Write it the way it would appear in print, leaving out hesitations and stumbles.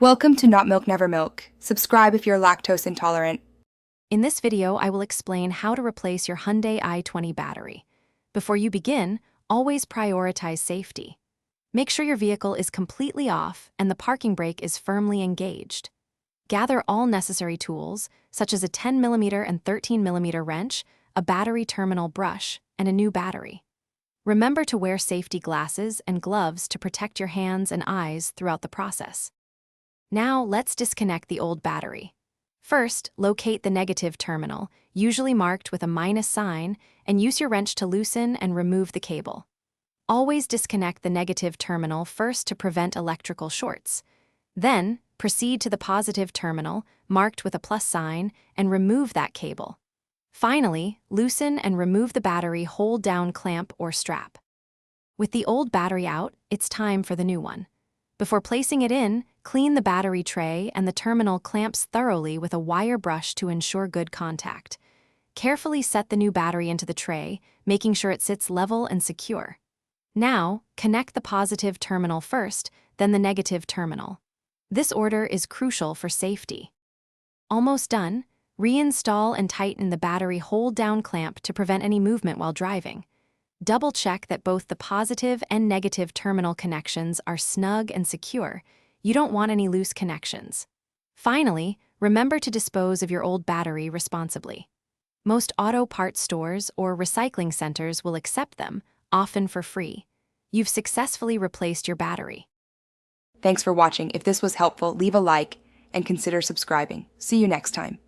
Welcome to Not Milk Never Milk. Subscribe if you're lactose intolerant. In this video, I will explain how to replace your Hyundai i20 battery. Before you begin, always prioritize safety. Make sure your vehicle is completely off and the parking brake is firmly engaged. Gather all necessary tools, such as a 10mm and 13mm wrench, a battery terminal brush, and a new battery. Remember to wear safety glasses and gloves to protect your hands and eyes throughout the process. Now, let's disconnect the old battery. First, locate the negative terminal, usually marked with a minus sign, and use your wrench to loosen and remove the cable. Always disconnect the negative terminal first to prevent electrical shorts. Then, proceed to the positive terminal, marked with a plus sign, and remove that cable. Finally, loosen and remove the battery hold-down clamp or strap. With the old battery out, it's time for the new one. Before placing it in, clean the battery tray and the terminal clamps thoroughly with a wire brush to ensure good contact. Carefully set the new battery into the tray, making sure it sits level and secure. Now, connect the positive terminal first, then the negative terminal. This order is crucial for safety. Almost done, reinstall and tighten the battery hold-down clamp to prevent any movement while driving. Double-check that both the positive and negative terminal connections are snug and secure. You don't want any loose connections. Finally, remember to dispose of your old battery responsibly. Most auto parts stores or recycling centers will accept them, often for free. You've successfully replaced your battery. Thanks for watching. If this was helpful, leave a like and consider subscribing. See you next time.